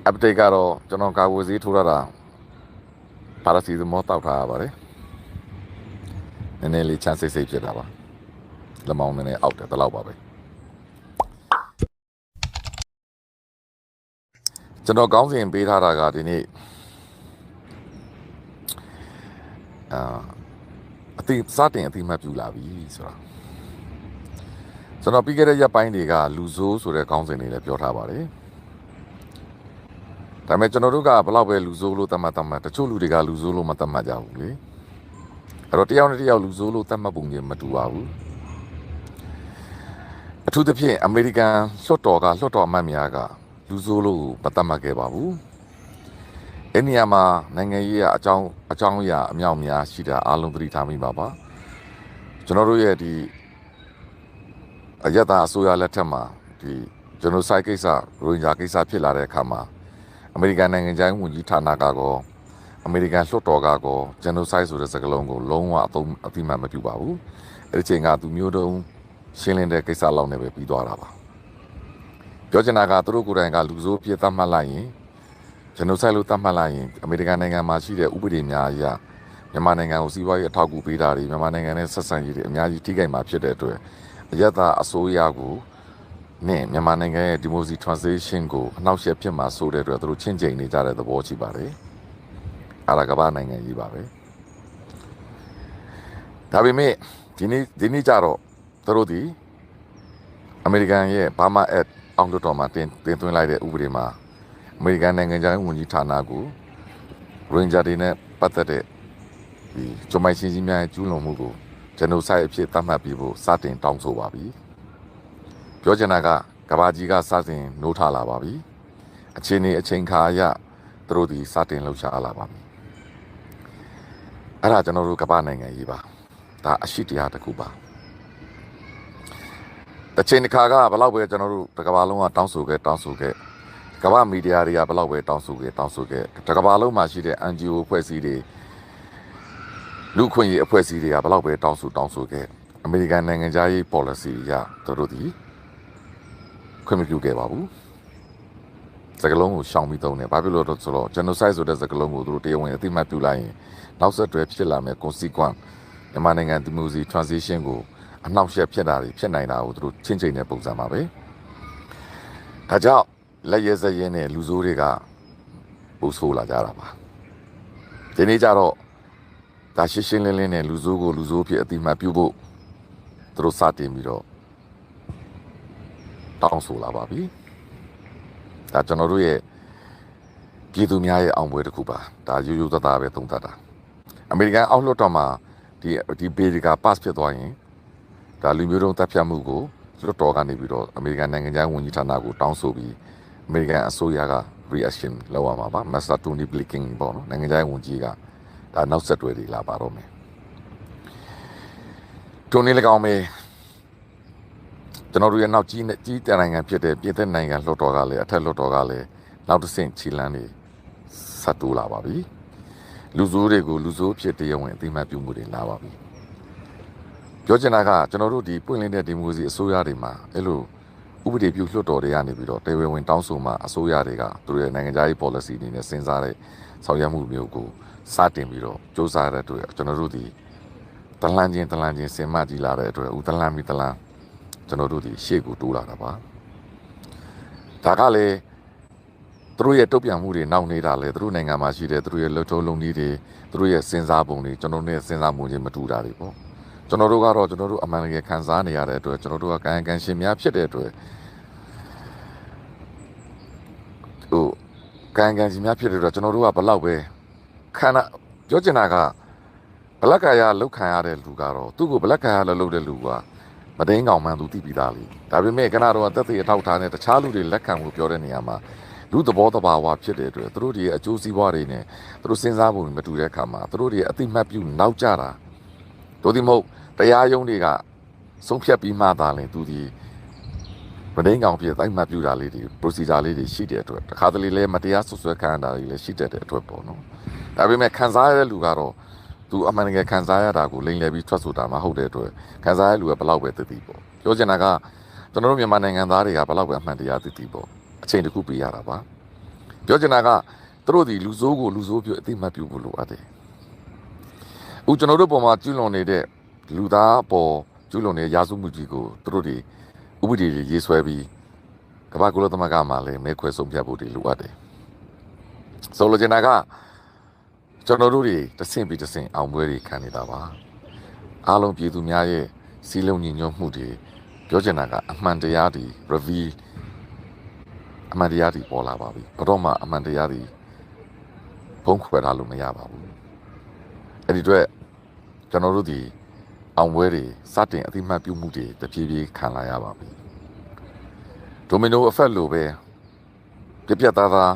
update ကတော့ကျွန်တော်ကာဝေးစည်းထိုးရတာပါရစီသမောတောက်ထားရပါတယ်နည်းနည်းလေးချမ်းစိတ်စိတ်ဖြစ်တာပါလက်မောင်းနည်းနည်းအောက်တယ်တလောက်ပါပဲကျွန်တော်ကောင်းစဉ်ပေးထားတာကဒီနေ့အတိစတင်အတိမတ်ပြူလာပြီဆိုတာကျွန်တော်ပြီးခဲ့တဲ့ရက်ပိုင်းတွေကလူဆိုးဆိုတဲ့ကောင်းစဉ်တွေလည်းပြောထားပါတယ်ဒါပေမဲ့ကျွန်တော်တို့ကဘလောက်ပဲလူဆိုးလို့သတ်မှတ်တချို့လူတွေကလူဆိုးလို့မသတ်မှတ်ကြဘူးလေအဲ့တော့တယောက်နဲ့တယောက်လူဆိုးလို့သတ်မှတ်ပုံကြီးမတူပါဘူးအထူးသဖြင့်အမေရိကန်လွှတ်တော်အမတ်များကလူဆိုးလို့မသတ်မှတ်ခဲ့ပါဘူးအဲ့ဒီနေရာမှာနိုင်ငံရေးကအကြောင်းအရာအမြောက်များရှိတာအားလုံးသတိထားမိပါပါကျွန်တော်တို့ရဲ့ဒီအယက်သားအစိုးရလက်ထက်မှာဒီကျွန်တော်စိုက်ကိစ္စရိုဟင်ဂျာကိစ္စဖြစ်လာတဲ့အခါမှာအမေရိကန်နိုင်ငံခြားရေးဝန်ကြီးဌာနကတော့အမေရိကန်လွှတ်တော်ကတော့ဂျန်နိုဆိုက်ဆိုတဲ့စကားလုံးကိုလုံးဝအသိမှတ်မပြုပါဘူးအဲ့ဒီချိန်ကသူမျိုးတုံးရှင်းလင်းတဲ့ကိစ္စလောက်နဲ့ပဲပြီးသွားတာပါပြောချင်တာကသူတို့ကိုယ်တိုင်ကလူဆိုးပြစ်သတ်မှတ်လိုက်ရင်ဂျန်နိုဆိုက်လို့သတ်မှတ်လိုက်ရင်အမေရိကန်နိုင်ငံမှာရှိတဲ့ဥပဒေများအရမြန်မာနိုင်ငံကိုစီးပွားရေးအထောက်အကူပေးတာတွေမြန်မာနိုင်ငံနဲ့ဆက်ဆံရေးတွေအများကြီးထိခိုက်မှာဖြစ်တဲ့အတွက်အယက်သားအစိုးရကိုနဲ့မြန်မာနိုင်ငံရဲ့ democracy transition ကိုအနှောက်အယှက်ဖြစ်မှာဆိုတဲ့အတွက်သူတို့ချင်းချိန်နေကြတဲ့သဘောရှိပါတယ်အားရကဘာနိုင်ငံကြီးပါပဲဒါပေမဲ့ဒီနေ့ကြတော့သူတို့ဒီအမေရိကန်ရဲ့ Burma Act အောက်လွှတ်တော်မှာတင်သွင်းလိုက်တဲ့ဥပဒေမှာအမေရိကန်နိုင်ငံခြားရေးဝန်ကြီးဌာနကိုရိုဟင်ဂျာတွေနဲ့ပတ်သက်တဲ့ဒီဂျမိုင်ရှင်းကြီးများရဲ့ကျူးလွန်မှုကိုဂျနိုဆိုက်အဖြစ်သတ်မှတ်ပြီးဖို့စတင်တောင်းဆိုပါပြီပြောချင်တာကကဘာကြီးကစတင်နိုးထလာပါပြီအချိန်ခါအရသူတို့ဒီစတင်လှုပ်ရှားလာပါပြီအဲ့ဒါကျွန်တော်တို့ကဘာနိုင်ငံကြီးပါဒါအရှိတရားတစ်ခုပါတစ်ချိန်တစ်ခါကဘလောက်ပဲကျွန်တော်တို့တစ်ကဘာလုံးကတောင်းဆိုခဲ့ကဘာမီဒီယာတွေကဘလောက်ပဲတောင်းဆိုခဲ့တစ်ကဘာလုံးမှာရှိတဲ့ NGO အဖွဲ့အစည်းတွေလူခွင့်ရေးအဖွဲ့အစည်းတွေကဘလောက်ပဲတောင်းဆိုခဲ့အမေရိကန်နိုင်ငံသားရေး policy အရသူတို့ဒီခွင့်မပြုခဲ့ပါဘူးစကလုံးကိုရှောင်ပြီးသုံးတယ်ဘာဖြစ်လို့လဲဆိုတော့ genocide ဆိုတဲ့စကလုံးကိုသူတို့တရားဝင်အသိမှတ်ပြုလိုက်ရင်နောက်ဆက်တွဲဖြစ်လာမယ့် consequence မြန်မာနိုင်ငံ democracy transition ကိုအနှောက်အယှက်ဖြစ်တာတွေဖြစ်နိုင်တာကိုသူတို့ချင်းချင်းတဲ့ပုံစံပါပဲဒါကြောင့်လက်ရဲစရဲနဲ့လူဆိုးတွေကပူဆိုးလာကြတာပါဒီနေ့ကျတော့ဒါရှင်းလင်းနဲ့လူဆိုးကိုလူဆိုးဖြစ်အသိမှတ်ပြုဖို့သူတို့စတင်ပြီးတော့တောင်းဆိုလာပါပြီဒါကျွန်တော်တို့ရဲ့ပြည်သူများရဲ့အောင်ပွဲတစ်ခုပါဒါရိုးသားပဲသုံးသပ်တာအမေရိကန်အောက်လွှတ်တော်မှာဒီဘေဒီက pass ဖြစ်သွားရင်ဒါလူမျိုးတုံးတပ်ဖြတ်မှုကိုလွှတ်တော်ကနေပြီးတော့အမေရိကန်နိုင်ငံခြားရေးဝန်ကြီးဌာနကိုတောင်းဆိုပြီးအမေရိကန်အစိုးရက reaction လုပ်ရမှာပါ Master Tony Blinken ပေါ့နော်နိုင်ငံခြားရေးဝန်ကြီးကဒါနောက်ဆက်တွဲတွေလာပါတော့မယ်တိုနီလည်းကောင်းမယ်ကျွန်တော်တို့ရဲ့နောက်ကြီးတဲ့နိုင်ငံဖြစ်တဲ့ပြည်သက်နိုင်ငံလွှတ်တော်ကလည်းအထက်လွှတ်တော်ကလည်းနောက်တစ်ဆင့်ခြေလှမ်းတွေဆက်တိုးလာပါပြီလူဆိုးတွေကိုလူဆိုးဖြစ်တရားဝင်အသိမှတ်ပြုမှုတွေလာပါပြီပြောချင်တာကကျွန်တော်တို့ဒီပွင့်လင်းတဲ့ဒီမိုကရေစီအစိုးရတွေမှာအဲ့လိုဥပဒေပြုလွှတ်တော်တွေကနေပြီးတော့တရားဝင်တောင်းဆိုမှအစိုးရတွေကသူတို့ရဲ့နိုင်ငံခြားရေး policy တွေနဲ့စဉ်းစားတဲ့ဆောင်ရွက်မှုမျိုးကိုစတင်ပြီးတော့စ조사တဲ့အတွက်ကျွန်တော်တို့ဒီတလန်းချင်းစင်မကြီးလာတဲ့အတွက်ဦးတလန်းကျွန်တော်တို့ဒီရှေ့ကိုတိုးလာတာပါဒါကလည်းသူတို့ရဲ့တုတ်ပြန်မှုတွေနောက်နေတာလေသူတို့နိုင်ငံမှာရှိတဲ့သူတို့ရဲ့လှုပ်ထုံးလုံနည်းတွေသူတို့ရဲ့စဉ်းစားပုံတွေကျွန်တော်တို့နဲ့စဉ်းစားမှုချင်းမတူတာတွေပေါ့ကျွန်တော်တို့ကတော့ကျွန်တော်တို့အမှန်တကယ်ခံစားနေရတဲ့အတွက်ကျွန်တော်တို့ကကံရှင်များဖြစ်တဲ့အတွက်ကံရှင်များဖြစ်တဲ့အတွက်ကျွန်တော်တို့ကဘလောက်ပဲခန္ဓာပြောချင်တာကဘလက်ကာယလောက်ခံရတဲ့လူကတော့သူ့ကိုဘလက်ကာယလောက်တဲ့လူကမတိန်ကောင်မှန်သူသိပြီးသားလေဒါပေမဲ့ခဏတော့တက်သေးအထောက်ထားနဲ့တခြားလူတွေလက်ခံလို့ပြောတဲ့နေရာမှာလူသဘောတဘာဝဖြစ်တဲ့အတွက်သူတို့ဒီအကျိုးစီးပွားတွေနဲ့သူတို့စဉ်းစားပုံမတူတဲ့အခါမှာသူတို့ဒီအတိမတ်ပြုနောက်ကြတာတို့ဒီမဟုတ်တရားရုံးတွေကဆုံးဖြတ်ပြီးမှသာလဲသူဒီမတိန်ကောင်ဖြစ်တိုင်းမှတ်ပြုတာလေးတွေ procedure လေးတွေရှိတဲ့အတွက်တခါတလေလဲမတရားဆွဆွဲခံရတာတွေလည်းရှိတဲ့အတွက်ပေါ့နော်ဒါပေမဲ့ခံစားရတဲ့လူကတော့သူအမှန်တကယ်ခံစားရတာကိုလိမ်လည်ပြီးထွက်ဆိုတာမဟုတ်တဲ့အတွက်ခံစားရတဲ့လူကဘလောက်ပဲသိပေါ့ပြောချင်တာကကျွန်တော်တို့မြန်မာနိုင်ငံသားတွေကဘလောက်ပဲအမှန်တရားသိပေါ့အချိန်တစ်ခုပြရတာပါပြ ပြောချင်တာကသူတို့ဒီလူဆိုးကိုလူဆိုးပြအသိမှတ်ပြုဖို့လိုအပ်တယ်အခုကျွန်တော်တို့ပေါ်မှာကျူးလွန်နေတဲ့လူသားပေါ်ကျူးလွန်နေတဲ့ရာဇဝမှုကြီးကိုသူတို့ဒီဥပဒေတွေရေးဆွဲပြီးကမ္ဘာကုလသမဂ္ဂမှာလည်းမဲခွဲဆုံးဖြတ်ဖို့တွေလိုအပ်တယ်ဆိုလိုချင်တာကကျွန်တော်တို့တွေတဆင့်ပြီးတဆင့်အောင်ပွဲတွေခံနေတာပါအားလုံးပြည်သူများရဲ့စီးလုံးညီညွတ်မှုတွေပြောချင်တာကအမှန်တရားတွေ reveal အမှန်တရားတွေပေါ်လာပါပြီဘယ်တော့မှအမှန်တရားတွေဖုံးခွဲထားလို့မရပါဘူးအဲ့ဒီအတွက်ကျွန်တော်တို့ဒီအောင်ပွဲတွေစတင်အသိမှတ်ပြုမှုတွေတဖြည်းဖြည်းခံလာရပါပြီဒိုမီနိုအဖက်လိုပဲပြပြသားသား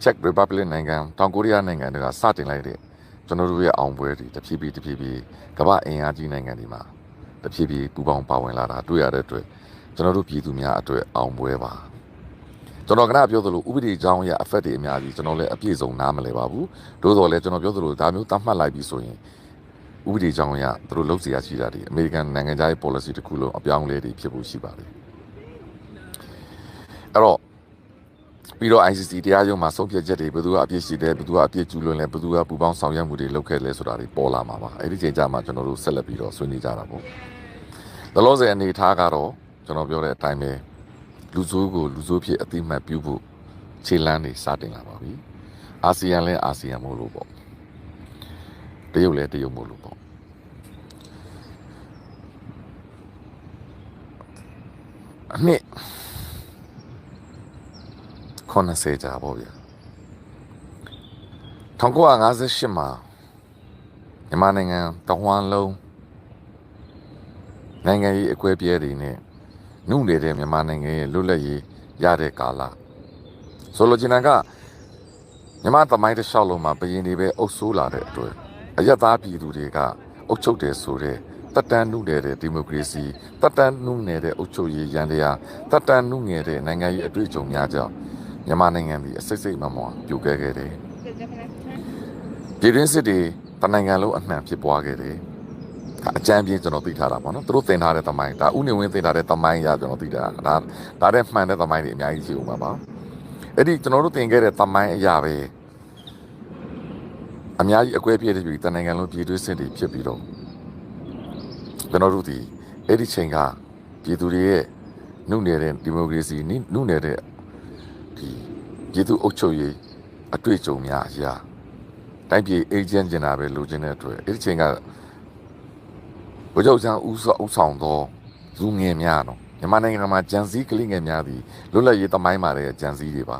Czech Republic နိုင်ငံတောင်ကိုရီးယားနိုင်ငံတွေကစတင်လိုက်တဲ့ကျွန်တော်တို့ရဲ့အောင်ပွဲတွေတဖြည်းဖြည်းကမ္ဘာအင်အားကြီးနိုင်ငံတွေမှာတဖြည်းဖြည်းပူပေါင်းပါဝင်လာတာတွေ့ရတဲ့အတွက်ကျွန်တော်တို့ပြည်သူများအတွက်အောင်ပွဲပါကျွန်တော်ကပြောသလိုဥပဒေကြောင်းအရအဖက်တွေအများကြီးကျွန်တော်လည်းအပြည့်စုံနားမလည်ပါဘူးသို့တော်လည်းကျွန်တော်ပြောသလိုဒါမျိုးတတ်မှတ်လိုက်ပြီဆိုရင်ဥပဒေကြောင်းအရသူတို့လုပ်စီရရှိတာဒီအမေရိကန်နိုင်ငံသားရဲ့ policy တစ်ခုလုံးအပြောင်းအလဲတွေဖြစ်ဖို့ရှိပါတယ်အဲ့တော့ပြီးတော့ ICC တရားရုံးမှာဆုံးဖြတ်ချက်တွေဘယ်သူကအပြစ်ရှိတယ်ဘယ်သူကအပြစ်ကျူးလွန်လဲဘယ်သူကပူပေါင်းဆောင်ရွက်မှုတွေလုပ်ခဲ့လဲဆိုတာတွေပေါ်လာမှာပါအဲ့ဒီချိန်ကျမှကျွန်တော်တို့ဆက်လက်ပြီးတော့ဆွေးနွေးကြတာပေါ့လောလောဆယ်အနေထားကတော့ကျွန်တော်ပြောတဲ့အတိုင်းပဲလူဆိုးကိုလူဆိုးဖြစ်အတိမတ်ပြုဖို့ခြေလမ်းတွေစတင်လာပါပြီအာဆီယံလည်းအာဆီယံမို့လို့ပေါ့တရုတ်လည်းတရုတ်မို့လို့ပေါ့အနှစ်90ကြာပေါ့ဗျာ1958မှာမြန်မာနိုင်ငံတဝန်းလုံးနိုင်ငံရေးအကွဲပြဲတွေနဲ့နှုတ်နေတဲ့မြန်မာနိုင်ငံရဲ့လွတ်လပ်ရေးရတဲ့ကာလဆိုလိုချင်တာကမြန်မာသမိုင်းတစ်လျှောက်လုံးမှာဘရင်တွေပဲအုပ်စိုးလာတဲ့အတွက်အယက်သားပြည်သူတွေကအုပ်ချုပ်တယ်ဆိုတဲ့တက်တန်းနှုတ်နေတဲ့ဒီမိုကရေစီတက်တန်းနှုတ်နေတဲ့အုပ်ချုပ်ရေးရန်တရားတက်တန်းနှုတ်နေတဲ့နိုင်ငံရေးအတွေ့အကြုံများကြောင့်မြန်မာနိုင်ငံဒီအစိတ်မမောပြိုခဲ့တယ်ပြည်တွင်းစစ်တွေတနိုင်ငံလုံးအနှံဖြစ်ပွားခဲ့တယ်အကြမ်းပြင်းကျွန်တော်သိထားတာပေါ့နော်သူတို့သင်ထားတဲ့သမိုင်းဒါဥနေဝင်းသင်ထားတဲ့သမိုင်းအရကျွန်တော်သိတာဒါတဲ့မှန်တဲ့သမိုင်းတွေအများကြီးရှိဦးမှာပါအဲ့ဒီကျွန်တော်တို့သင်ခဲ့တဲ့သမိုင်းအရာပဲအများကြီးအကွဲပြည့်တဲ့ပြည်တနိုင်ငံလုံးပြည်တွင်းစစ်တွေဖြစ်ပြီးတော့ကျွန်တော်တို့ဒီအဲ့ဒီချိန်ကပြည်သူတွေရဲ့နှုတ်နေတဲ့ဒီမိုကရေစီနှုတ်နေတဲ့ဒီပြည်သူအုပ်ချုပ်ရေးအတွေ့အကြုံများအရာတိုင်းပြည်အေဂျင့်ကျင်တာပဲလိုချင်တဲ့အတွက်အဲ့ဒီချိန်ကဘုရားဆန်းဦးဆောင်သောလူငယ်များတော့မြန်မာနိုင်ငံမှာကြံစည်ကလေးငယ်များသည်လွတ်လပ်ရေးသမိုင်းမှာတဲ့ကြံစည်တွေပါ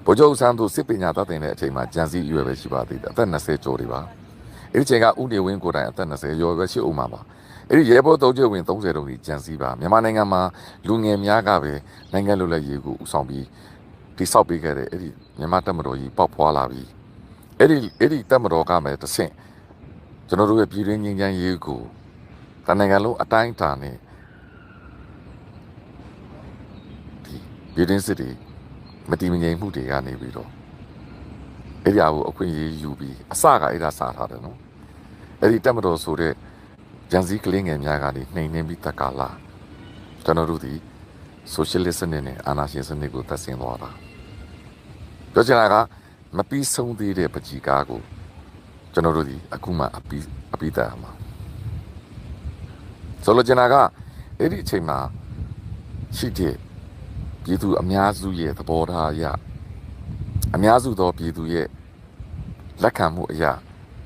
ဘုရားဆန်းတို့စစ်ပညာတတ်တဲ့အချိန်မှာကြံစည်ရွယ်ပဲရှိပါသေးတယ်အသက်20ကျော်တွေပါအဲ့ဒီချိန်ကဦးနေဝင်းကိုယ်တိုင်အသက်20ကျော်ပဲရှိဦးမှာပါအဲ့ဒီရဲဘော်တုံးကျဝင်30တုံးကြီးကြံစည်ပါမြန်မာနိုင်ငံမှာလူငယ်များကပဲနိုင်ငံလွတ်လပ်ရေးကိုဦးဆောင်ပြီးတိဆောက်ပေးခဲ့တဲ့အဲ့ဒီမြန်မာတပ်မတော်ကြီးပေါက်ဖွာလာပြီးအဲ့ဒီတပ်မတော်ကပဲတဆင့်ကျွန်တော်တို့ရဲ့ပြည်တွင်းငြိမ်းချမ်းရေးကိုတနိုင်ငံလုံးအတိုင်းအတာနဲ့ဒီပြည်တွင်းစစ်တွေမတည်မငြိမ်မှုတွေကနေပြီးတော့အဲ့ဒီအကိုအခွင့်အရေးယူပြီးအစကအဲ့ဒါစားထားတယ်နော်အဲ့ဒီတပ်မတော်ဆိုတဲ့ဂျန်စီကလင်းငယ်များကနေနှိမ်နှင်းပြီးတက္ကလာကျွန်တော်တို့ဒီဆိုရှယ်လစ်စနစ်နဲ့အာဏာရှင်စနစ်ကိုသက်ဆင်သွားတာပြောချင်တာကမပြီးဆုံးသေးတဲ့ပကြီကားကိုကျွန်တော်တို့ဒီအခုမှအပြီးတက်မှာဆိုလိုချင်တာကအဲ့ဒီအချိန်မှာရှိတဲ့ပြည်သူအများစုရဲ့သဘောထားအရအများစုသောပြည်သူရဲ့လက်ခံမှုအရာ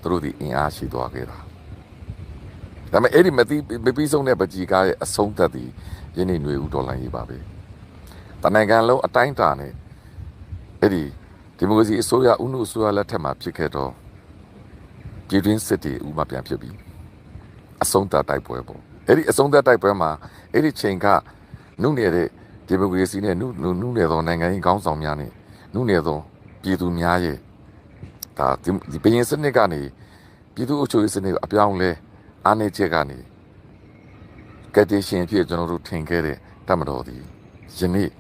သူတို့ဒီအင်အားရှိသွားခဲ့တာဒါပေမဲ့အဲ့ဒီမပြီးဆုံးတဲ့ပကြီကားရဲ့အဆုံးသက်သည်ယနေ့ຫນွေဦးဒေါ်လာရေးပါပဲတနိုင်ငံလုံးအတိုင်းအတာနဲ့အဲ့ဒီဒီမိုကရေစီအစိုးရဦးနုအစိုးရလက်ထက်မှာဖြစ်ခဲ့တော့ပြည်တွင်းစစ်တွေဥပမာပြန်ဖြစ်ပြီးအဆုံးသတ်တိုက်ပွဲပေါ့အဲ့ဒီအဆုံးသတ်တိုက်ပွဲမှာအဲ့ဒီချိန်ကနုနေတဲ့ဒီမိုကရေစီနဲ့နုနေသောနိုင်ငံရေးခေါင်းဆောင်များနဲ့နုနေသောပြည်သူများရဲ့ဒါဒီဘရင်စနစ်ကနေပြည်သူ့အုပ်ချုပ်ရေးစနစ်ကိုအပြောင်းလဲအားနည်းချက်ကနေကတိရှင်ဖြစ်ကျွန်တော်တို့ထင်ခဲ့တဲ့တမတော်ဒီယနေ့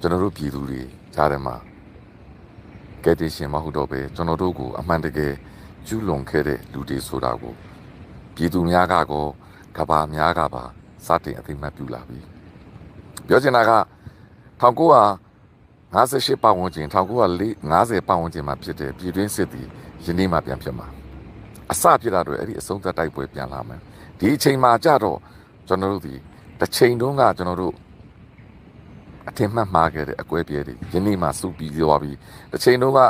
ကျွန်တော်တို့ပြည်သူတွေကြားထဲမှာကတိရှင်မဟုတ်တော့ပဲကျွန်တော်တို့ကိုအမှန်တကယ်ကျူးလွန်ခဲ့တဲ့လူတွေဆိုတာကိုပြည်သူများကကောကဘာများကပါစတင်အသိမှတ်ပြုလာပြီပြောချင်တာက1958 58ပတ်ဝန်းကျင်1950ပတ်ဝန်းကျင်မှာဖြစ်တဲ့ပြည်တွင်းစစ်သည်ယနေ့မှပြန်ဖြစ်မှာအစဖြစ်တာတွေအဲ့ဒီအဆုံးသတ်တိုက်ပွဲပြန်လာမယ်ဒီအချိန်မှာကြတော့ကျွန်တော်တို့ဒီတစ်ချိန်တုန်းကကျွန်တော်တို့အထင်မှတ်မှားခဲ့တဲ့အကွဲပြဲတွေယနေ့မှစုပြီးသွားပြီးတစ်ချိန်တုန်းက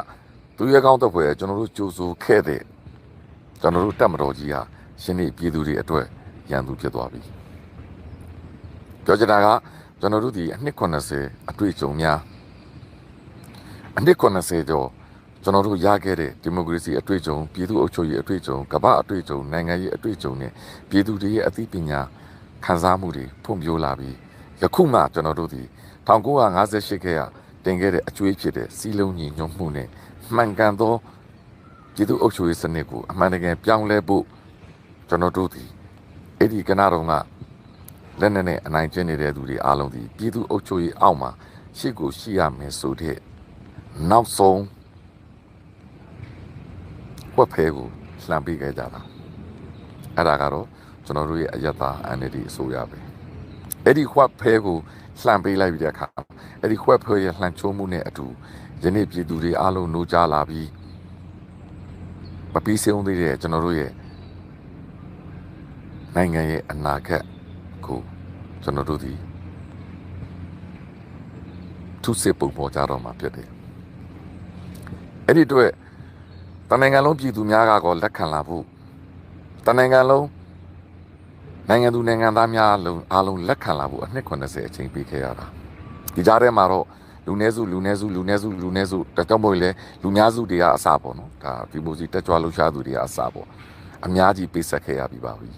သူရဲကောင်းတစ်ဖွဲ့ကျွန်တော်တို့ကြိုးစိုးခဲ့တဲ့ကျွန်တော်တို့တက်မတော်ကြီးဟာယနေ့ပြည်သူတွေအတွက်ရန်သူဖြစ်သွားပြီပြောချင်တာကကျွန်တော်တို့ဒီအနှစ်80အတွေ့အကြုံများအနှစ်80ကျော်ကျွန်တော်တို့ရခဲ့တဲ့ဒီမိုကရေစီအတွေ့အကြုံပြည်သူ့အုပ်ချုပ်ရေးအတွေ့အကြုံကမ္ဘာအတွေ့အကြုံနိုင်ငံရေးအတွေ့အကြုံနဲ့ပြည်သူတွေရဲ့အသိပညာခံစားမှုတွေဖွံ့ဖြိုးလာပြီးယခုမှကျွန်တော်တို့ဒီ1958ခေတ်ကတင်ခဲ့တဲ့အကျွေးဖြစ်တဲ့စီလုံးညီညွတ်မှုနဲ့မှန်ကန်သောပြည်သူ့အုပ်ချုပ်ရေးစနစ်ကိုအမှန်တကယ်ပြောင်းလဲဖို့ကျွန်တော်တို့ဒီအဲ့ဒီကဏ္ဍတုန်းကလက်နက်နဲ့အနိုင်ကျင့်နေတဲ့သူတွေအားလုံးဒီပြည်သူ့အုပ်ချုပ်ရေးအောက်မှာရှေ့ကိုရှိရမယ်ဆိုတဲ့နောက်ဆုံးဝက်ဖဲကိုလှမ်းပေးခဲ့ကြတာအဲ့ဒါကတော့ကျွန်တော်တို့ရဲ့အယက်သား NLD အစိုးရပဲအဲ့ဒီဝက်ဖဲကိုလှမ်းပေးလိုက်ပြီးတဲ့အခါအဲ့ဒီဝက်ဖဲရဲ့လှမ်းချိုးမှုနဲ့အတူယနေ့ပြည်သူတွေအားလုံးနှိုးကြားလာပြီးမပြီးဆုံးသေးတဲ့ကျွန်တော်တို့ရဲ့နိုင်ငံရဲ့အနာဂတ်ကိုကျွန်တော်တို့ဒီသူစစ်ပုံပေါ်ကြတော့မှာဖြစ်တယ်အဲ့ဒီအတွက်တနိုင်ငံလုံးပြည်သူများကလက်ခံလာဖို့တနိုင်ငံလုံးနိုင်ငံသူနိုင်ငံသားများအားလုံးလက်ခံလာဖို့အနှစ်80အချိန်ပေးခဲ့ရတာဒီကြားထဲမှာတော့လူနည်းစုတကြောင်မို့လဲလူများစုတွေကအစပေါ့နော်ဒါဒီမိုစီတက်ကြွလှုပ်ရှားသူတွေကအစပေါ့အများကြီးပေးဆက်ခဲ့ရပြီပါပြီ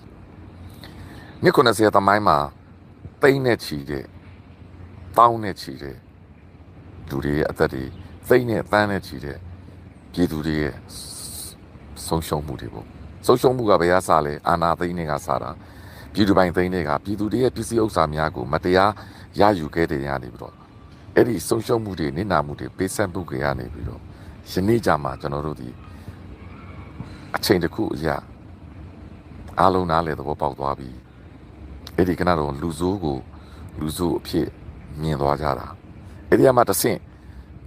နှစ်80သမိုင်းမှာသိန်းနဲ့ချီတဲ့တောင်းနဲ့ချီတဲ့လူတွေရဲ့အသက်တွေသိန်းနဲ့တန်းနဲ့ချီတဲ့ပြည်သူတွေရဲ့ဆုံးရှုံးမှုတွေပေါ့ဆုံးရှုံးမှုကဘယ်ကစလဲအာဏာသိမ်းတွေကစတာပြည်သူပိုင်သိမ်းတွေကပြည်သူတွေရဲ့ပစ္စည်းဥစ္စာများကိုမတရားရယူခဲ့တဲ့ရနေပြီးတော့အဲ့ဒီဆုံးရှုံးမှုတွေနစ်နာမှုတွေပေးဆက်မှုတွေကနေပြီးတော့ယနေ့ကြမှာကျွန်တော်တို့ဒီအချိန်တစ်ခုအရာအားလုံးနားလေသဘောပေါက်သွားပြီအဲ့ဒီကနတော့လူဆိုးကိုလူဆိုးအဖြစ်မြင်သွားကြတာအဲ့ဒီမှာတဆင့်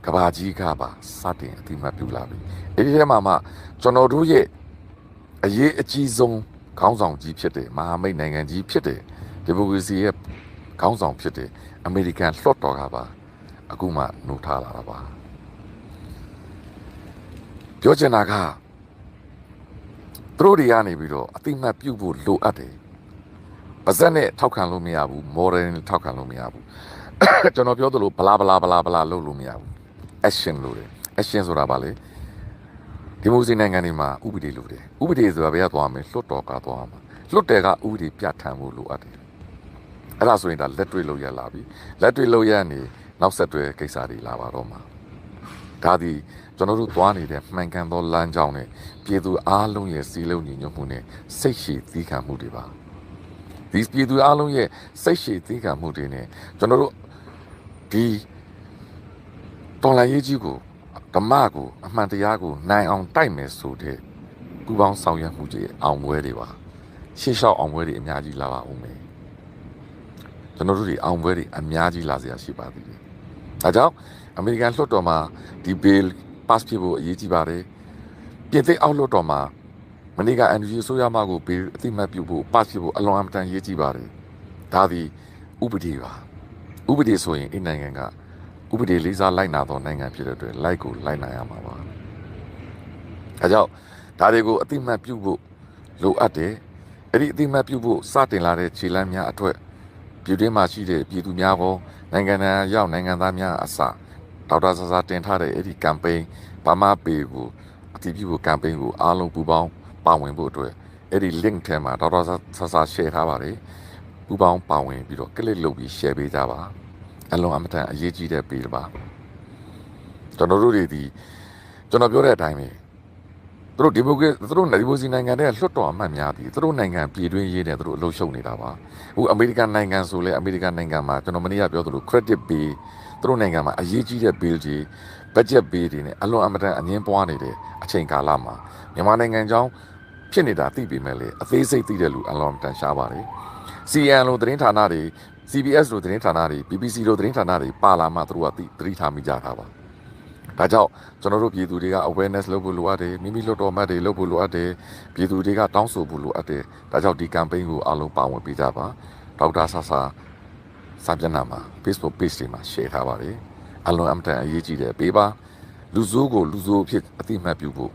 ကဘာကြီးကပါစတင်အတိမတ်ပြုလာပြီအဲ့ဒီထဲမှာမှကျွန်တော်တို့ရဲ့အရေးအကြီးဆုံးခေါင်းဆောင်ကြီးဖြစ်တယ်မဟာမိတ်နိုင်ငံကြီးဖြစ်တယ်ဒီမိုကရေစီရဲ့ခေါင်းဆောင်ဖြစ်တယ်အမေရိကန်လွှတ်တော်ကပါအခုမှနှုတ်ထားလာတာပါပြောချင်တာကသူတို့တွေကနေပြီးတော့အတိမတ်ပြုဖို့လိုအပ်တယ်ပါဇက်နဲ့ထောက်ခံလို့မရဘူးမော်ဒယ်နဲ့ထောက်ခံလို့မရဘူးကျွန်တော်ပြောသလိုဘလာလုပ်လို့မရဘူး action လို့တယ် action ဆိုတာဗာလေဒီမိုကရေစီနိုင်ငံတွေမှာဥပဒေလိုတယ်ဥပဒေဆိုတာဘယ်ကသွားမလဲလွှတ်တော်ကသွားမှာလွှတ်တယ်ကဥပဒေပြဋ္ဌာန်းဖို့လိုအပ်တယ်အဲ့ဒါဆိုရင်ဒါလက်တွေ့လို့ရလာပြီလက်တွေ့လို့ရနေနောက်ဆက်တွဲကိစ္စတွေလာပါတော့မှာဒါဒီကျွန်တော်တို့သွားနေတဲ့မှန်ကန်သောလမ်းကြောင်းနဲ့ပြည်သူအားလုံးရဲ့စီးလုံးညီညွတ်မှုနဲ့စိတ်ရှိသီးခံမှုတွေပါဒီပြည်သူအားလုံးရဲ့စိတ်ရှိသီးခံမှုတွေနဲ့ကျွန်တော်တို့ဒီတော်လှန်ရေးကြီးကိုဓမ္မကိုအမှန်တရားကိုနိုင်အောင်တိုက်မယ်ဆိုတဲ့ပူပေါင်းဆောင်ရွက်မှုတွေအောင်ပွဲတွေပါရှေ့လျှောက်အောင်ပွဲတွေအများကြီးလာပါဦးမယ်ကျွန်တော်တို့ဒီအောင်ပွဲတွေအများကြီးလာစရာရှိပါသေးတယ်ဒါကြောင့်အမေရိကန်လွှတ်တော်မှာဒီ bill pass ဖြစ်ဖို့အရေးကြီးပါတယ်ပြင်သစ်အောက်လွှတ်တော်မှာမနေ့က NUG အစိုးရမှကို bill အတိမတ်ပြုဖို့ pass ဖြစ်ဖို့အလွန်အမတန်ရေးကြီးပါတယ်ဒါဒီဥပဒေပါဥပဒေဆိုရင်အဲ့နိုင်ငံကဥပဒေလေးစားလိုက်နာသောနိုင်ငံဖြစ်တဲ့အတွက်လိုက်ကိုလိုက်နိုင်ရမှာပါဒါကြောင့်ဒါတွေကိုအတိမတ်ပြုဖို့လိုအပ်တယ်အဲ့ဒီအတိမတ်ပြုဖို့စတင်လာတဲ့ခြေလှမ်းများအထွတ်ပြည်တွင်းမှာရှိတဲ့ပြည်သူများကောနိုင်ငံရောက်နိုင်ငံသားများအစဒေါက်တာဆာတင်ထားတဲ့အဲ့ဒီ campaign ဘာမှပေကိုအတည်ပြုဖို့ campaign ကိုအားလုံးပူးပေါင်းပါဝင်ဖို့အတွက်အဲ့ဒီ link ထဲမှာဒေါက်တာဆာ share ထားပါတယ်ပူးပေါင်းပါဝင်ပြီးတော့ click လုပ်ပြီး share ပေးကြပါအလုံးအမတန်အရေးကြီးတဲ့ပေးပါကျွန်တော်တို့တွေဒီကျွန်တော်ပြောတဲ့အတိုင်းပဲသူတို့ဒီမိုကရေစီနိုင်ငံတွေလွှတ်တော်အမတ်များသည်သူတို့နိုင်ငံပြည်တွင်းရေးနဲ့သူတို့အလုပ်ရှုပ်နေတာပါအခုအမေရိကန်နိုင်ငံဆိုလဲအမေရိကန်နိုင်ငံမှာကျွန်တော်မနေ့ကပြောသလို credit bill သူတို့နိုင်ငံမှာအရေးကြီးတဲ့ bill ကြီး budget bill တွေနဲ့အလွန်အမတန်အငင်းပွားနေတဲ့အချိန်ကာလမှာမြန်မာနိုင်ငံကြောင်းဖြစ်နေတာသိပေမဲ့လေအသေးစိတ်သိတဲ့လူအလွန်အမတန်ရှားပါတယ် CN လိုသတင်းဌာနတွေ CBS လို့သတင်းဌာနတွေ BBC လို့သတင်းဌာနတွေပါလာမှသူတို့ကသတိထားမိကြတာပါဒါကြောင့်ကျွန်တော်တို့ပြည်သူတွေက awareness လုပ်ဖို့လိုအပ်တယ်မိမိလွတ်တော်မှတ်တွေလုပ်ဖို့လိုအပ်တယ်ပြည်သူတွေကတောင်းဆိုဖို့လိုအပ်တယ်ဒါကြောင့်ဒီ campaign ကိုအားလုံးပါဝင်ပေးကြပါဒေါက်တာဆာစာစာမျက်နှာမှာ Facebook page တွေမှာ share ထားပါတယ်အလုံးအမတန်အရေးကြီးတယ်ပေးပါလူဆိုးကိုလူဆိုးဖြစ်အတိအမှတ်ပြုဖို့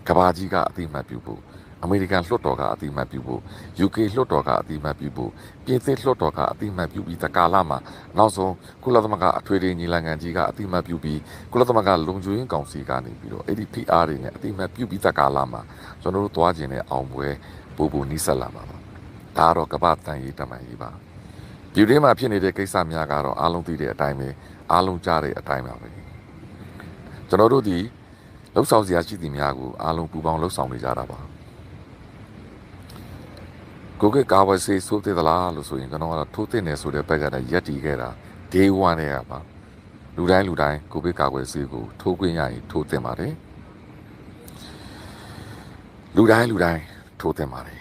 ကဘာကြီးကအတိအမှတ်ပြုဖို့အမေရိကန်လွှတ်တော်ကအတိအမှတ်ပြုဖို့ UK လွှတ်တော်ကအတိအမှတ်ပြုဖို့ပြင်သစ်လွှတ်တော်ကအတိအမှတ်ပြုပြီးတကာလမှာနောက်ဆုံးကုလသမဂ္ဂအထွေထွေညီလာခံကြီးကအတိအမှတ်ပြုပြီးကုလသမဂ္ဂလုံခြုံရေးကောင်စီကနေပြီးတော့အဲ့ဒီ PR တွေနဲ့အတိအမှတ်ပြုပြီးတကာလမှာကျွန်တော်တို့သွားခြင်းနဲ့အောင်ပွဲပို့ဖို့နှိစက်လာပါပါဒါတော့ကမ္ဘာတန်ရေးတမန်ရေးပါပြည်တွင်းမှာဖြစ်နေတဲ့ကိစ္စများကတော့အားလုံးသိတဲ့အတိုင်းပဲအားလုံးကြားတဲ့အတိုင်းပါပဲကျွန်တော်တို့ဒီလှုပ်ဆောင်စရာရှိသည့်များကိုအားလုံးပူးပေါင်းလှုပ်ဆောင်နေကြတာပါကိုကကာဝယ်ဆေးဆိုးတဲ့သလားလို့ဆိုရင်ကျွန်တော်ကတော့ထိုးတဲ့နယ်ဆိုတဲ့ဘက်ကတည်းကရက်တီခဲ့တာ day 1နဲ့ပါလူတိုင်းကိုဗစ်ကာကွယ်ဆေးကိုထိုးခွင့်ရရင်ထိုးသင့်ပါတယ်လူတိုင်းထိုးသင့်ပါတယ်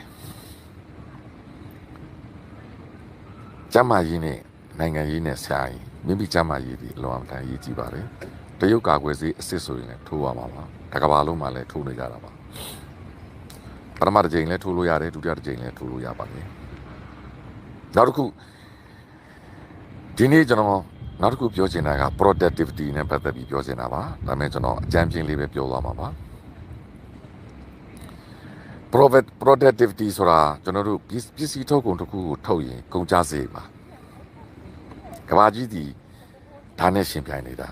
ကျန်းမာရေးနဲ့နိုင်ငံရေးနဲ့ဆိုင်မိမိကျန်းမာရေးဒီအလွန်အမတန်အရေးကြီးပါတယ်တရုတ်ကာကွယ်ဆေးအစ်စ်ဆိုရင်လည်းထိုးရမှာပါတကဘာလုံးမှာလည်းထိုးနေကြတာပါပထမတစ်ကြိမ်လည်းထိုးလို့ရတယ်ဒုတိယတစ်ကြိမ်လည်းထိုးလို့ရပါတယ်နောက်တစ်ခုဒီနေ့ကျွန်တော်နောက်တစ်ခုပြောချင်တာက productivity နဲ့ပတ်သက်ပြီးပြောချင်တာပါဒါပေမဲ့ကျွန်တော်အကြမ်းဖျင်းလေးပဲပြောသွားမှာပါ productivity ဆိုတာကျွန်တော်တို့ပစ္စည်းထုတ်ကုန်တစ်ခုကိုထုတ်ရင်ကုန်ကျစရိတ်ပါကဘာကြီးဒီဒါနဲ့ရှင်ပြိုင်နေတာ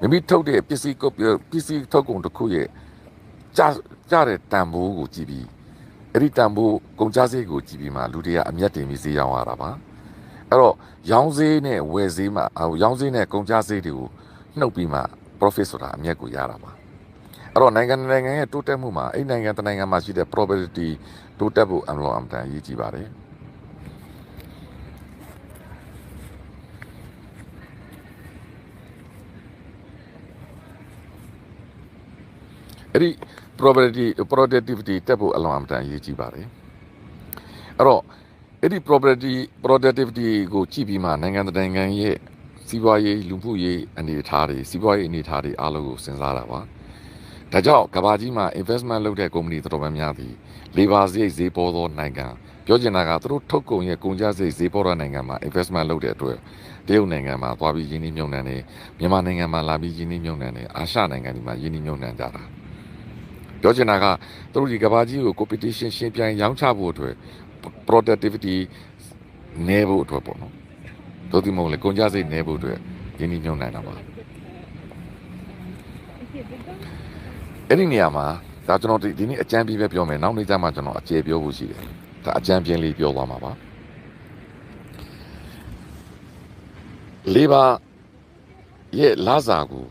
မိမိထုတ်တဲ့ပစ္စည်းထုတ်ကုန်တစ်ခုရဲ့ကြတဲ့တန်ဖိုးကိုကြည့်ပြီးအဲ့ဒီတန်ဖိုးကုန်ကျစရိတ်ကိုကြည့်ပြီးမှလူတွေကအမျက်တင်ပြီးဈေးရောင်းရတာပါအဲ့တော့ရောင်းဈေးနဲ့ဝယ်ဈေးမှာရောင်းဈေးနဲ့ကုန်ကျစရိတ်တွေကိုနှုတ်ပြီးမှ profit ဆိုတာအမျက်ကိုရတာပါအဲ့တော့နိုင်ငံရဲ့တိုးတက်မှုမှာအဲ့နိုင်ငံတစ်နိုင်ငံမှာရှိတဲ့ probability တိုးတက်ဖို့အမှန်အတန်အရေးကြီးပါတယ်အဲ့ဒီ productivity တက်ဖို့အလွန်အမတန်အရေးကြီးပါတယ်အဲ့တော့အဲ့ဒီ productivity ကိုကြည့်ပြီးမှနိုင်ငံရဲ့စီးပွားရေးလူမှုရေးအနေအထားတွေစီးပွားရေးအနေအထားတွေအားလုံးကိုစဉ်းစားတာပါဒါကြောင့်ကမ္ဘာကြီးမှာ investment လုပ်တဲ့ကုမ္ပဏီတော်တော်များများသည် labor စရိတ်ဈေးပေါ်သောနိုင်ငံပြောချင်တာကသူတို့ထုတ်ကုန်ရဲ့ကုန်ကျစရိတ်ဈေးပေါ်တဲ့နိုင်ငံမှာ investment လုပ်တဲ့အတွက်တရုတ်နိုင်ငံမှာသွားပြီးရင်းနှီးမြှုပ်နှံတယ်မြန်မာနိုင်ငံမှာလာပြီးရင်းနှီးမြှုပ်နှံတယ်အာရှနိုင်ငံတွေမှာရင်းနှီးမြှုပ်နှံကြတာပြောချင်တာကသူတို့ဒီကမ္ဘာကြီးကို competition ရှင်ပြိုင်ရောင်းချဖို့အတွက် productivity နည်းဖို့အတွက်ပေါ့နော်တို့ဒီမဟုတ်လေကုန်ကျစရိတ်နည်းဖို့အတွက်ရင်းနှီးမြှုပ်နှံတာပါအဲ့ဒီနေရာမှာဒါကျွန်တော်ဒီနေ့အကြမ်းပြပဲပြောမယ်နောက်နေ့ကျမှကျွန်တော်အကျေပြောဖို့ရှိတယ်ဒါအကြမ်းပြင်းလေးပြောသွားမှာပါလေးပါရဲ့လာစာကို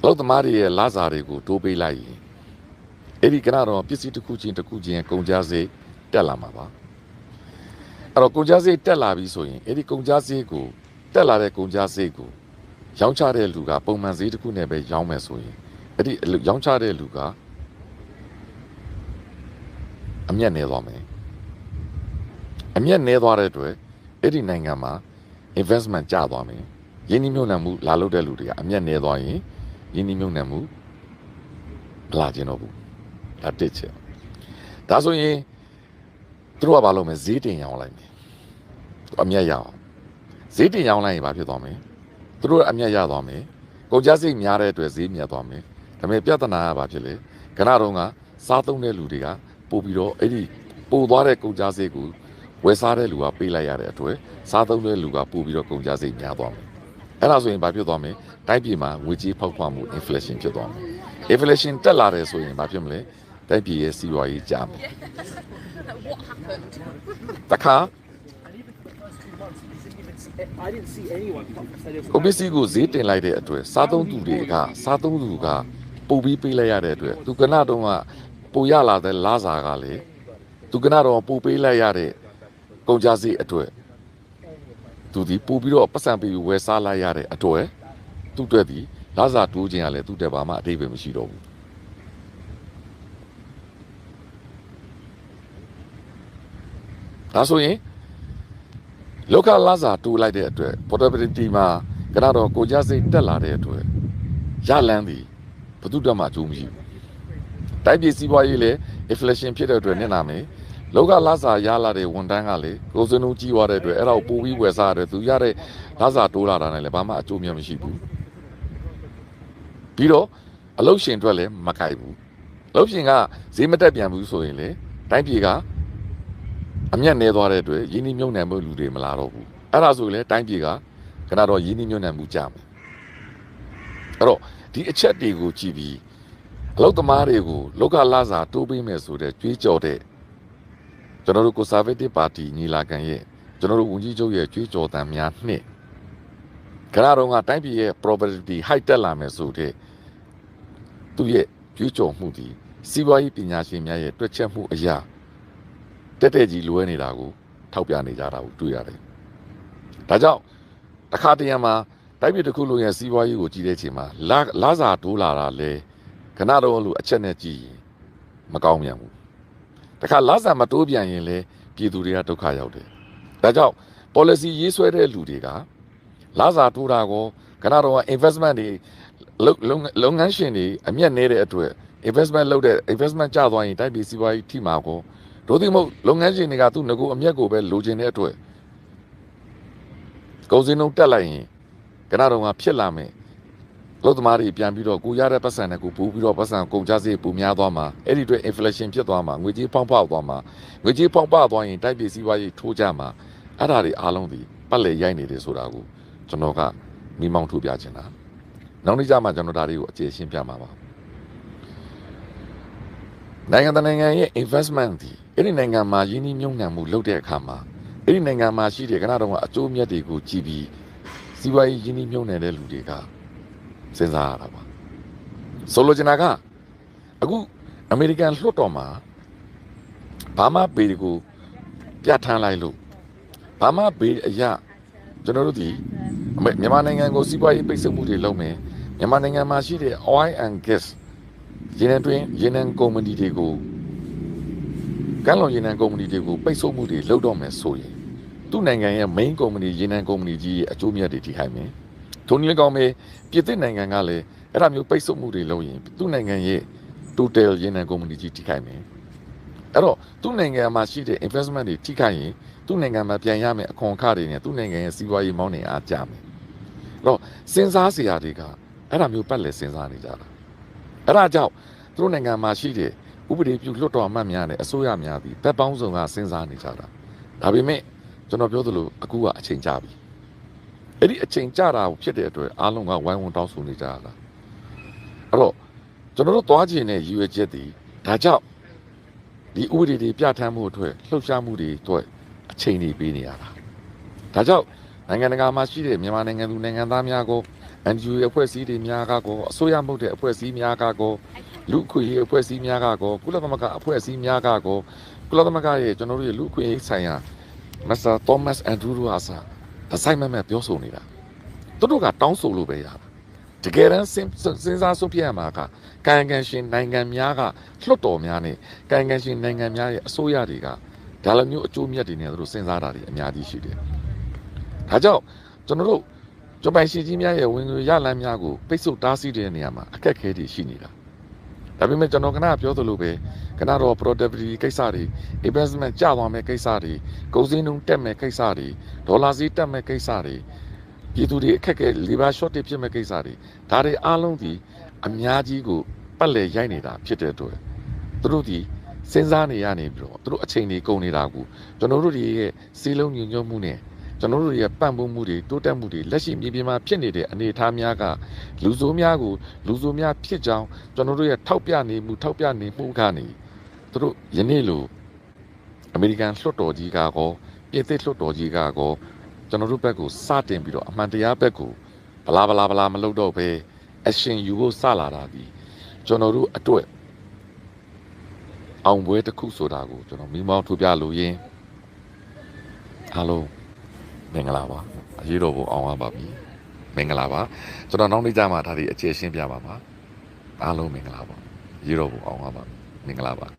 လောက်သမားတွေရဲ့လာစာတွေကိုတိုးပေးလိုက်ရင်အဲ့ဒီကတော့ပစ္စည်းတစ်ခုချင်းကုန်ကျစရိတ်တက်လာမှာပါအဲ့တော့ကုန်ကျစရိတ်တက်လာပြီဆိုရင်အဲ့ဒီကုန်ကျစရိတ်ကိုတက်လာတဲ့ကုန်ကျစရိတ်ကိုရောင်းချတဲ့လူကပုံမှန်ဈေးတစ်ခုနဲ့ပဲရောင်းမယ်ဆိုရင်အဲ့ဒီရောင်းချတဲ့လူကအမျက်နေသွားမယ်အမျက်နေသွားတဲ့အတွက်အဲ့ဒီနိုင်ငံမှာ investment ကျသွားမယ်ရင်းနှီးမြှုပ်နှံမှုလာလုပ်တဲ့လူတွေကအမျက်နေသွားရင်ရင်းနှီးမြှုပ်နှံမှုမလာကျင်တော့ဘူးဒါတစ်ချက်ဒါဆိုရင်သူတို့ကဘာလုပ်မလဲဈေးတင်ရောင်းလိုက်မယ်အမျက်ရအောင်ဈေးတင်ရောင်းလိုက်ရင်ဘာဖြစ်သွားမလဲသူတို့အမျက်ရသွားမယ်ကုန်ကျစရိတ်များတဲ့အတွက်ဈေးမြတ်သွားမယ်ဒါပေမဲ့ပြဿနာကဘာဖြစ်လဲခဏတုန်းကစားသုံးတဲ့လူတွေကပို့ပြီးတော့အဲ့ဒီပို့သွားတဲ့ကုန်ကျစရိတ်ကိုဝယ်စားတဲ့လူကပေးလိုက်ရတဲ့အတွက်စားသုံးတဲ့လူကပို့ပြီးတော့ကုန်ကျစရိတ်များသွားမယ်အဲ့ဒါဆိုရင်ဘာဖြစ်သွားမလဲတိုင်းပြည်မှာငွေကြေးဖောက်ထွင်းမှု inflation ဖြစ်သွားမယ် inflation တက်လာတယ်ဆိုရင်ဘာဖြစ်မလဲတိုင်းပြည်ရဲ့စီးပွားရေးကျမယ်တခါကိုပစ္စည်းကိုဈေးတင်လိုက်တဲ့အတွက်စားသုံးသူကပို့ပြီးပေးလိုက်ရတဲ့အတွက်သူကနတော့ကပို့ရလာတဲ့လာစာကလေသူကနတော့ပို့ပေးလိုက်ရတဲ့ကုန်ကျစရိတ်အတွက်သူဒီပို့ပြီးတော့ပတ်စံပေးဝယ်စားလိုက်ရတဲ့အတွက်သူ့အတွက်ဒီလာစာတိုးခြင်းကလည်းသူ့တက်ပါမှအတိတ်ပဲမရှိတော့ဘူးဒါဆိုရင် local laza to like the portability ma Canada go just say tell her to it. Yalandi, Patudama Jumi. Type is Siwaile, a flashing Peter to an enemy. Local laza yala de Wondangale, goes no G water to Era Puvi was added to Yare Laza to and Alabama to Miamishibu. Piro, a lotion dwelle, Macaibu. Lotion, Zimatabiamu soile, Time Piga. Amia Nedore to Yini Munamu Lude Malaro. Arazule, Time Piga, Canado Yini Munamu Jam. Ro, the Echetigo GB. Lotomarigo, local Laza, 2 beamers with a 3 jote. General Conservative Party, Nila Ganye, General Unjijo, a 3 jotam yatne. Canadonga time ye property high telame so de. 2 ye, 3 joe moody. Siwai Pinashi Maya, 2 chamu a ya. Teteji Luenidago, Taupiani Jara, 2 yare. Tajao, Takatiyama, Tabi the Kulu and Siwai Ujidechima, Laza Tulara le. Canado lu Acheneji, Macaumiamu. The Calaza Matobian le, Piduria to Kayode. Tajao, policy Yiswede Ludiga, Laza Turago, Canado investment, long ancient, a mere native at it, investment loaded, investment child in Tabi Siwai Timago, Rodimo, long ancient Negatu Nago, Amiago, Lugin at it. Goes in no telling, Canado Pielame. Lotomari Piambiro, Guyara Pasana, Pupiro Pasan, Gojazi, Pumiadoma, editor inflation Piedoma, which you pump out Doma, which you pump out in Taipei CY Tujama, Adari Alondi, Pale Yani de Suragu, Jonoka, Mimon to Biagina. Nonijama Janodari, Jason Piamama. Nangananga investment, any Nangama, Yini Mungamu, Lote Kama, any Nangama, she de Ganado, Atomia de Gu GB, CY Yini Muna de Ludica. Senzara. Solo Janaga. Agu American Lotoma Pama Bedigo Piatan Lailu Pama Bed Ya General D. Yamaning and go see why he picks a booty low me. Yamaning and Mashide, oil and gas. Yen train, Yen and Comedy de go. Gallo Yen and Comedy de go, Peso Moody, low dome soy. Two Nanga main comedy, Yen and Comedy, a Jumia de Tihame. Tony Gome, Pietin Nangale, Ramu Peso Moody Loyin, Tunanga, 2 tail Yen and Comedy Tikame. Ero, Tunanga Machide investment Tikai, Tunanga Mapiame, Concarding, Tunanga, CY money at Jam. Lo, since Asiatica, Ramu Palace since Anija. Rajao, Tunanga Machide, Ubri, you look on Mamiane, a Soyamiabi, Peponzo since Anija. Abime, Jonobiodu, Akua, Chinjabi. Any a change Jara, Pete, Alonga, 1,000 Nijala. Ro, General Toajine, you a jetty, Tajao. The Udi Piatamu to it, Loshamudi to it, a chainy biniara. Tajao, Nanganaga Machide, Mianing and Nangandamiago, and you a Pussy Miagago, Soyambo, a Pussy Miagago, Luku, a Pussy Miagago, Kulamaka, a Pussy Miagago, Kulamaka, General Luku, Saya, Master Thomas and Ruruasa. The Simon Map Yosonida. Toduga Town Solo Beya. Together, since Sopia Maka, Kanganshin, Nangamiaga, Floto Miani, Kanganshin, Nangamia, Soyadiga, Talamu, Jumiadina, Senzari, and Yadi Shidi. Tajao, General, Jobashi Jimia, when Yalam Yago, Peso Dasi de Niama, a Kakedi Shinida. Tabime Janogana Piotolube, Canaro Pro Deputy Kaisari, Investment Jalome Kaisari, Cosinum Teme Kaisari, Dolazi Teme Kaisari, Yitudi Keke, Liba Shoti Pime Kaisari, Tari Alondi, Amiajigo, Pale Yanida, Pite to it. Trudy, Senzani Yani Bro, through a chainy Coniragu, Jonorudi, Silon Yumune, Jonorudi, Bamboo Moody, Totem Moody, Leshim Bibima Pinide, and Tamiaga, Luzumiagu, Luzumia Pijao, Jonoria Taupiani, Mutaupiani, Mugani, through Yenilu, American Soto Gigago, Piete Soto Gigago, Jonorupeco, Satin Biro, Amantia Beco, Palabala Malodope, Eshin Yugo Salaradi, Jonoru Atoe. On way to Kusodago, Jono Mimo to Bialu. Hello. Mengalava, a hero on Babi, Mengalava, so not only Jama Tari, a chasing Yamama, Alo Mengalava, hero on Mengalava.